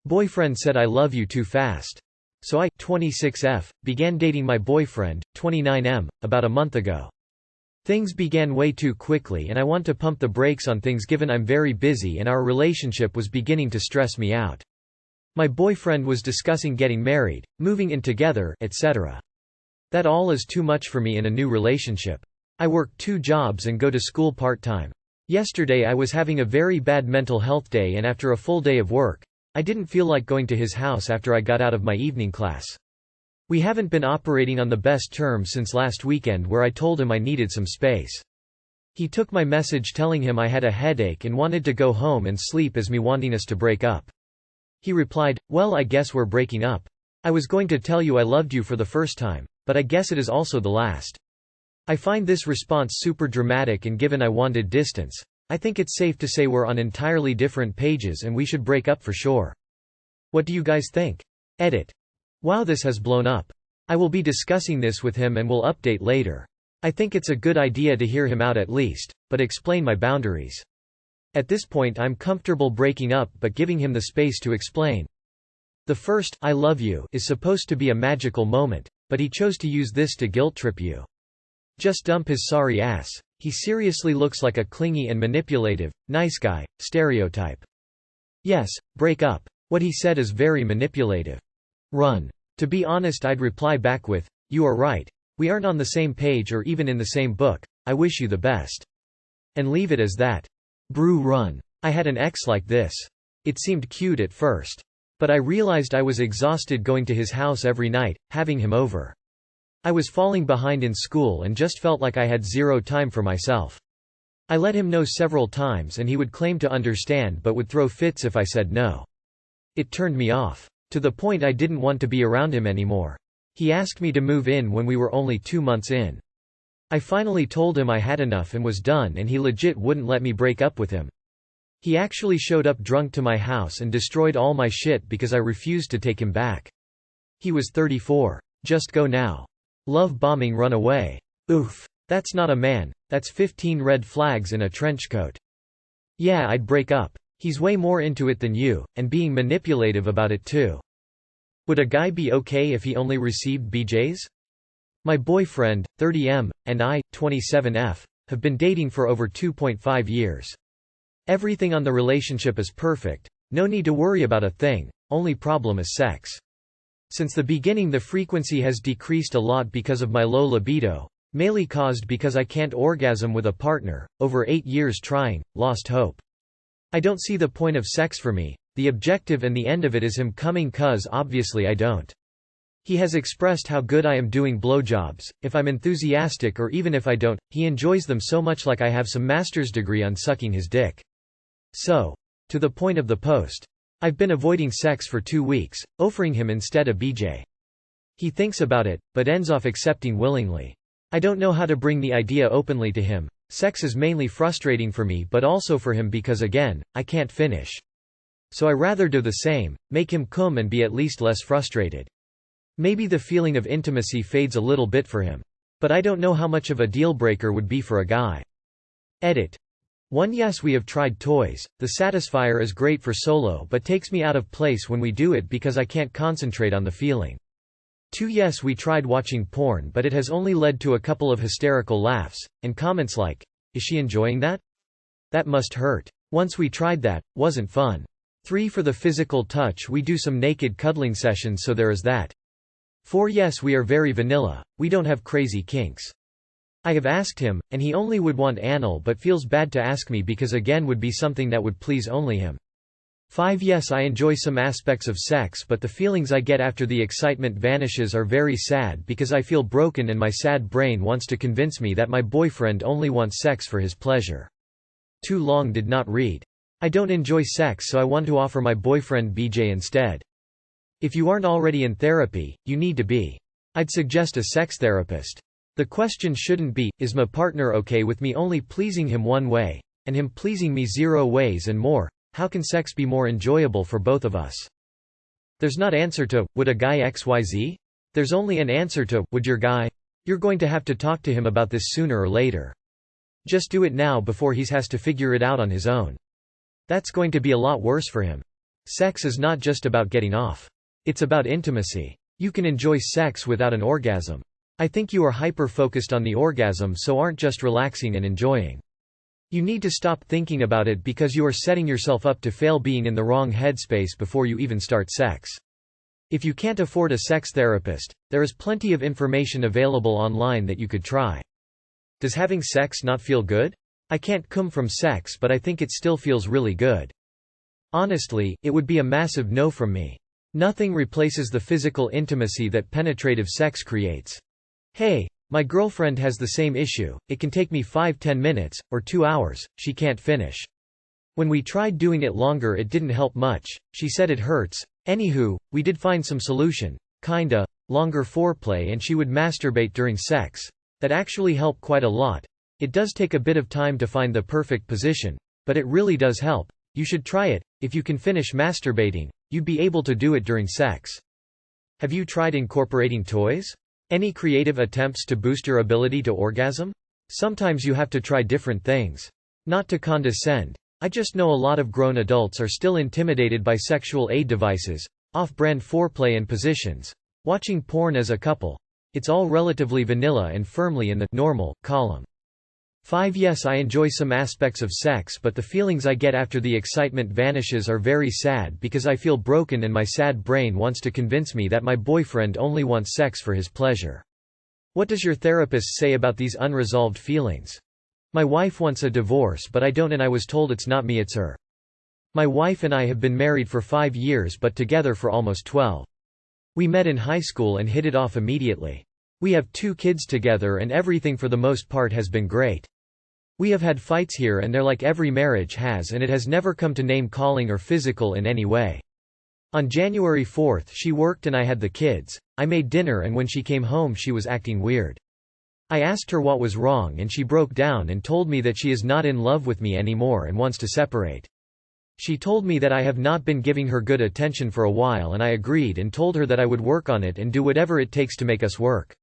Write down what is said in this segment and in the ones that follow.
Boyfriend said I love you too fast. So I, 26F, began dating my boyfriend, 29M, about a month ago. Things began way too quickly and I want to pump the brakes on things given I'm very busy and our relationship was beginning to stress me out. My boyfriend was discussing getting married, moving in together, etc. That all is too much for me in a new relationship. I work 2 jobs and go to school part-time. Yesterday I was having a very bad mental health day and after a full day of work, I didn't feel like going to his house after I got out of my evening class. We haven't been operating on the best terms since last weekend where I told him I needed some space. He took my message telling him I had a headache and wanted to go home and sleep as me wanting us to break up. He replied, "Well, I guess we're breaking up. I was going to tell you I loved you for the first time, but I guess it is also the last." I find this response super dramatic and given I wanted distance, I think it's safe to say we're on entirely different pages and we should break up for sure. What do you guys think? Edit. Wow, this has blown up. I will be discussing this with him and will update later. I think it's a good idea to hear him out at least, but explain my boundaries. At this point I'm comfortable breaking up but giving him the space to explain. The first, "I love you," is supposed to be a magical moment, but he chose to use this to guilt trip you. Just dump his sorry ass. He seriously looks like a clingy and manipulative, nice guy, stereotype. Yes, break up. What he said is very manipulative. Run. To be honest, I'd reply back with, "You are right. We aren't on the same page or even in the same book. I wish you the best." And leave it as that. Brew run. I had an ex like this. It seemed cute at first. But I realized I was exhausted going to his house every night, having him over. I was falling behind in school and just felt like I had zero time for myself. I let him know several times and he would claim to understand but would throw fits if I said no. It turned me off. To the point I didn't want to be around him anymore. He asked me to move in when we were only 2 months in. I finally told him I had enough and was done and he legit wouldn't let me break up with him. He actually showed up drunk to my house and destroyed all my shit because I refused to take him back. He was 34. Just go now. Love bombing, run away. Oof. That's not a man, that's 15 red flags in a trench coat. Yeah, I'd break up. He's way more into it than you, and being manipulative about it too. Would a guy be okay if he only received BJs? My boyfriend, 30M, and I, 27F, have been dating for over 2.5 years. Everything on the relationship is perfect, no need to worry about a thing, only problem is sex. Since the beginning the frequency has decreased a lot because of my low libido, mainly caused because I can't orgasm with a partner, over 8 years trying, lost hope. I don't see the point of sex for me, the objective and the end of it is him coming cause obviously I don't. He has expressed how good I am doing blowjobs, if I'm enthusiastic or even if I don't, he enjoys them so much like I have some master's degree on sucking his dick. So, to the point of the post. I've been avoiding sex for 2 weeks, offering him instead a BJ. He thinks about it, but ends off accepting willingly. I don't know how to bring the idea openly to him. Sex is mainly frustrating for me but also for him because again, I can't finish. So I rather do the same, make him cum and be at least less frustrated. Maybe the feeling of intimacy fades a little bit for him. But I don't know how much of a deal breaker would be for a guy. Edit. 1. Yes, we have tried toys. The Satisfier is great for solo but takes me out of place when we do it because I can't concentrate on the feeling. 2. Yes, we tried watching porn but it has only led to a couple of hysterical laughs, and comments like, "Is she enjoying that? That must hurt. Once we tried that, wasn't fun." 3. For the physical touch we do some naked cuddling sessions so there is that. 4. Yes, we are very vanilla, we don't have crazy kinks. I have asked him, and he only would want anal but feels bad to ask me because again would be something that would please only him. 5. Yes, I enjoy some aspects of sex but the feelings I get after the excitement vanishes are very sad because I feel broken and my sad brain wants to convince me that my boyfriend only wants sex for his pleasure. Too long did not read. I don't enjoy sex so I want to offer my boyfriend BJ instead. If you aren't already in therapy, you need to be. I'd suggest a sex therapist. The question shouldn't be, is my partner okay with me only pleasing him one way, and him pleasing me 0 ways and more? How can sex be more enjoyable for both of us? There's not answer to, would a guy XYZ? There's only an answer to, would your guy? You're going to have to talk to him about this sooner or later. Just do it now before he has to figure it out on his own. That's going to be a lot worse for him. Sex is not just about getting off. It's about intimacy. You can enjoy sex without an orgasm. I think you are hyper-focused on the orgasm, so aren't just relaxing and enjoying. You need to stop thinking about it because you are setting yourself up to fail being in the wrong headspace before you even start sex. If you can't afford a sex therapist, there is plenty of information available online that you could try. Does having sex not feel good? I can't come from sex, but I think it still feels really good. Honestly, it would be a massive no from me. Nothing replaces the physical intimacy that penetrative sex creates. Hey, my girlfriend has the same issue. It can take me 5-10 minutes, or 2 hours, she can't finish. When we tried doing it longer, it didn't help much. She said it hurts. Anywho, we did find some solution. Kinda. Longer foreplay, and she would masturbate during sex. That actually helped quite a lot. It does take a bit of time to find the perfect position, but it really does help. You should try it. If you can finish masturbating, you'd be able to do it during sex. Have you tried incorporating toys? Any creative attempts to boost your ability to orgasm? Sometimes you have to try different things. Not to condescend. I just know a lot of grown adults are still intimidated by sexual aid devices, off-brand foreplay and positions. Watching porn as a couple. It's all relatively vanilla and firmly in the normal column. 5. Yes, I enjoy some aspects of sex, but the feelings I get after the excitement vanishes are very sad because I feel broken and my sad brain wants to convince me that my boyfriend only wants sex for his pleasure. What does your therapist say about these unresolved feelings? My wife wants a divorce, but I don't, and I was told it's not me, it's her. My wife and I have been married for 5 years but together for almost 12. We met in high school and hit it off immediately. We have 2 kids together and everything for the most part has been great. We have had fights here and there like every marriage has, and it has never come to name calling or physical in any way. On January 4th she worked and I had the kids. I made dinner and when she came home she was acting weird. I asked her what was wrong and she broke down and told me that she is not in love with me anymore and wants to separate. She told me that I have not been giving her good attention for a while, and I agreed and told her that I would work on it and do whatever it takes to make us work.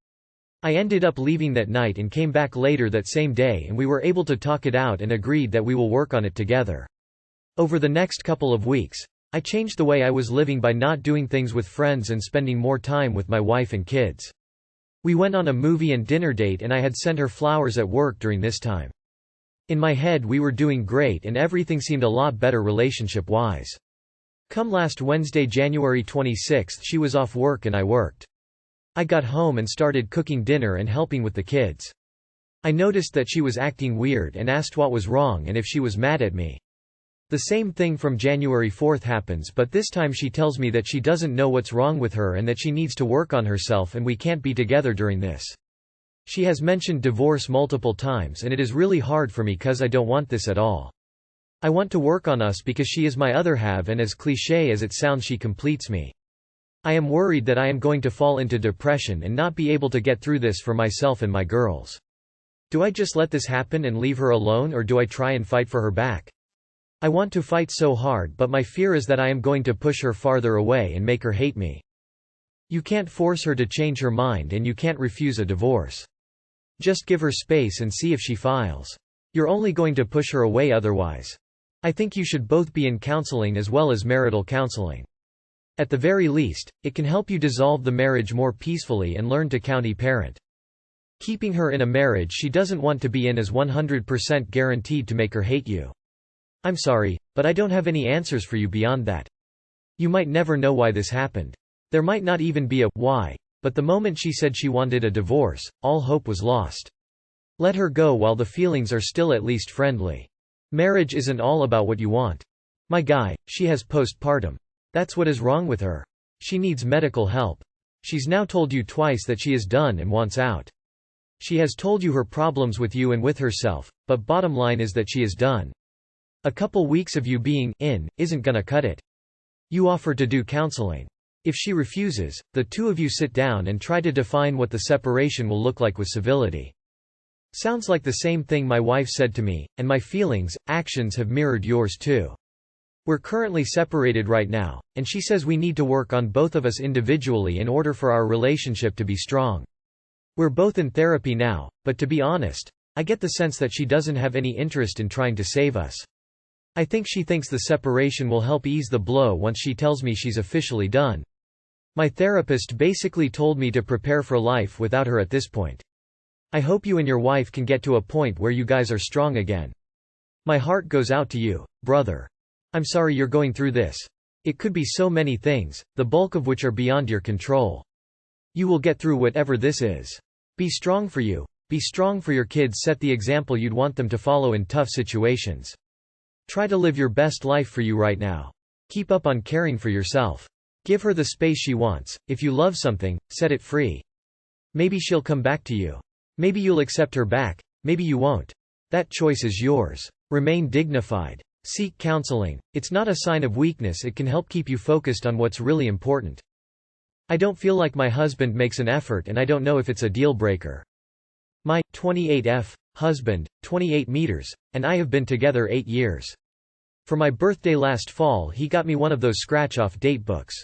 I ended up leaving that night and came back later that same day, and we were able to talk it out and agreed that we will work on it together. Over the next couple of weeks, I changed the way I was living by not doing things with friends and spending more time with my wife and kids. We went on a movie and dinner date and I had sent her flowers at work during this time. In my head we were doing great and everything seemed a lot better relationship-wise. Come last Wednesday, January 26th, she was off work and I worked. I got home and started cooking dinner and helping with the kids. I noticed that she was acting weird and asked what was wrong and if she was mad at me. The same thing from January 4th happens, but this time she tells me that she doesn't know what's wrong with her and that she needs to work on herself and we can't be together during this. She has mentioned divorce multiple times and it is really hard for me cause I don't want this at all. I want to work on us because she is my other half and as cliché as it sounds, she completes me. I am worried that I am going to fall into depression and not be able to get through this for myself and my girls. Do I just let this happen and leave her alone, or do I try and fight for her back? I want to fight so hard, but my fear is that I am going to push her farther away and make her hate me. You can't force her to change her mind and you can't refuse a divorce. Just give her space and see if she files. You're only going to push her away otherwise. I think you should both be in counseling as well as marital counseling. At the very least, it can help you dissolve the marriage more peacefully and learn to county-parent. Keeping her in a marriage she doesn't want to be in is 100% guaranteed to make her hate you. I'm sorry, but I don't have any answers for you beyond that. You might never know why this happened. There might not even be a why, but the moment she said she wanted a divorce, all hope was lost. Let her go while the feelings are still at least friendly. Marriage isn't all about what you want. My guy, she has postpartum. That's what is wrong with her. She needs medical help. She's now told you twice that she is done and wants out. She has told you her problems with you and with herself, but bottom line is that she is done. A couple weeks of you being in isn't gonna cut it. You offer to do counseling. If she refuses, the two of you sit down and try to define what the separation will look like with civility. Sounds like the same thing my wife said to me, and my feelings, actions have mirrored yours too. We're currently separated right now, and she says we need to work on both of us individually in order for our relationship to be strong. We're both in therapy now, but to be honest, I get the sense that she doesn't have any interest in trying to save us. I think she thinks the separation will help ease the blow once she tells me she's officially done. My therapist basically told me to prepare for life without her at this point. I hope you and your wife can get to a point where you guys are strong again. My heart goes out to you, brother. I'm sorry you're going through this. It could be so many things, the bulk of which are beyond your control. You will get through whatever this is. Be strong for you. Be strong for your kids. Set the example you'd want them to follow in tough situations. Try to live your best life for you right now. Keep up on caring for yourself. Give her the space she wants. If you love something, set it free. Maybe she'll come back to you. Maybe you'll accept her back, maybe you won't. That choice is yours. Remain dignified. Seek counseling. It's not a sign of weakness, it can help keep you focused on what's really important. I don't feel like my husband makes an effort and I don't know if it's a deal breaker. My 28F husband, 28 meters, and I have been together 8 years. For my birthday last fall he got me one of those scratch-off date books.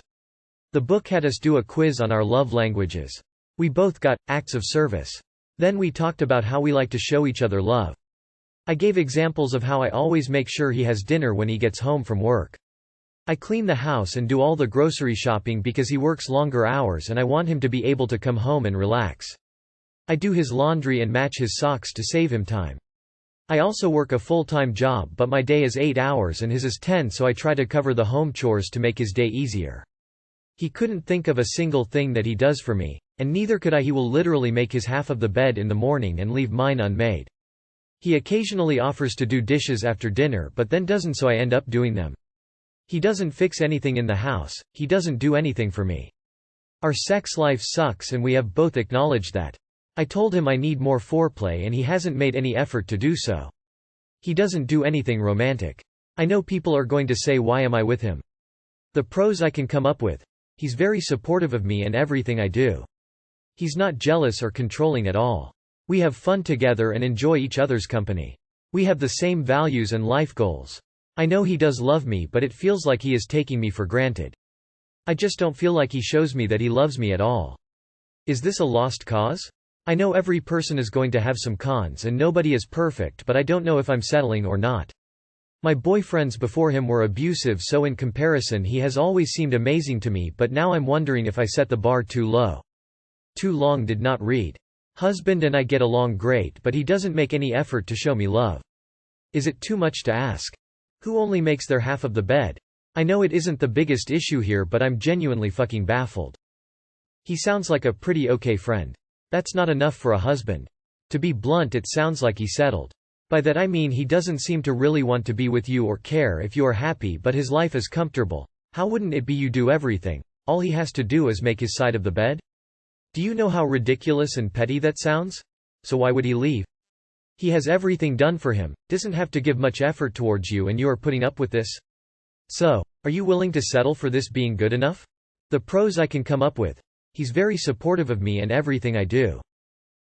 The book had us do a quiz on our love languages. We both got acts of service. Then we talked about how we like to show each other love. I gave examples of how I always make sure he has dinner when he gets home from work. I clean the house and do all the grocery shopping because he works longer hours and I want him to be able to come home and relax. I do his laundry and match his socks to save him time. I also work a full-time job but my day is 8 hours and his is 10, so I try to cover the home chores to make his day easier. He couldn't think of a single thing that he does for me, and neither could I. He will literally make his half of the bed in the morning and leave mine unmade. He occasionally offers to do dishes after dinner but then doesn't, so I end up doing them. He doesn't fix anything in the house, he doesn't do anything for me. Our sex life sucks and we have both acknowledged that. I told him I need more foreplay and he hasn't made any effort to do so. He doesn't do anything romantic. I know people are going to say, why am I with him? The pros I can come up with: he's very supportive of me and everything I do. He's not jealous or controlling at all. We have fun together and enjoy each other's company. We have the same values and life goals. I know he does love me, but it feels like he is taking me for granted. I just don't feel like he shows me that he loves me at all. Is this a lost cause? I know every person is going to have some cons and nobody is perfect, but I don't know if I'm settling or not. My boyfriends before him were abusive, so in comparison he has always seemed amazing to me, but now I'm wondering if I set the bar too low. Too long did not read. Husband and I get along great, but he doesn't make any effort to show me love. Is it too much to ask? Who only makes their half of the bed? I know it isn't the biggest issue here, but I'm genuinely fucking baffled. He sounds like a pretty okay friend. That's not enough for a husband. To be blunt, it sounds like he settled. By that I mean he doesn't seem to really want to be with you or care if you are happy, but his life is comfortable. How wouldn't it be? You do everything. All he has to do is make his side of the bed? Do you know how ridiculous and petty that sounds? So why would he leave? He has everything done for him, doesn't have to give much effort towards you, and you are putting up with this? So, are you willing to settle for this being good enough? The pros I can come up with: he's very supportive of me and everything I do.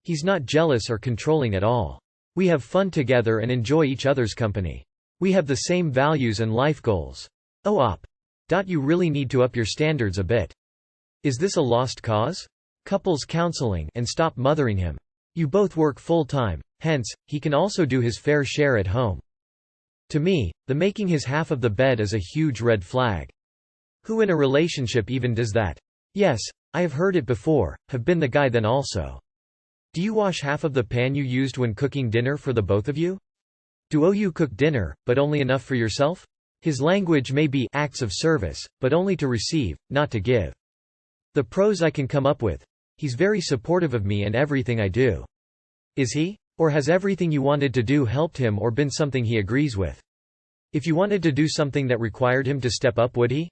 He's not jealous or controlling at all. We have fun together and enjoy each other's company. We have the same values and life goals. You really need to up your standards a bit. Is this a lost cause? Couples counseling, and stop mothering him. You both work full-time, hence, he can also do his fair share at home. To me, the making his half of the bed is a huge red flag. Who in a relationship even does that? Yes, I have heard it before, have been the guy then also. Do you wash half of the pan you used when cooking dinner for the both of you? Do you cook dinner, but only enough for yourself? His language may be acts of service, but only to receive, not to give. The pros I can come up with: he's very supportive of me and everything I do. Is he? Or has everything you wanted to do helped him or been something he agrees with? If you wanted to do something that required him to step up, would he?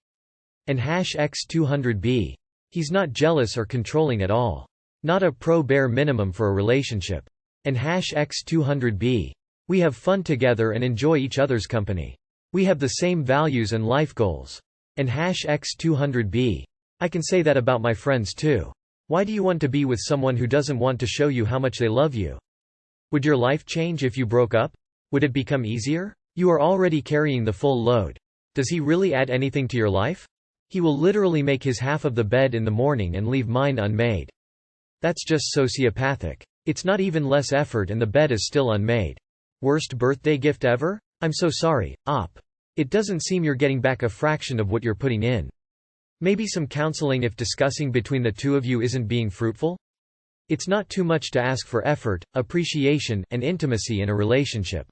And #X200B. He's not jealous or controlling at all. Not a pro bare minimum for a relationship. And #X200B. We have fun together and enjoy each other's company. We have the same values and life goals. And #X200B. I can say that about my friends too. Why do you want to be with someone who doesn't want to show you how much they love you? Would your life change if you broke up? Would it become easier? You are already carrying the full load. Does he really add anything to your life? He will literally make his half of the bed in the morning and leave mine unmade. That's just sociopathic. It's not even less effort and the bed is still unmade. Worst birthday gift ever? I'm so sorry, op. It doesn't seem you're getting back a fraction of what you're putting in. Maybe some counseling if discussing between the two of you isn't being fruitful? It's not too much to ask for effort, appreciation, and intimacy in a relationship.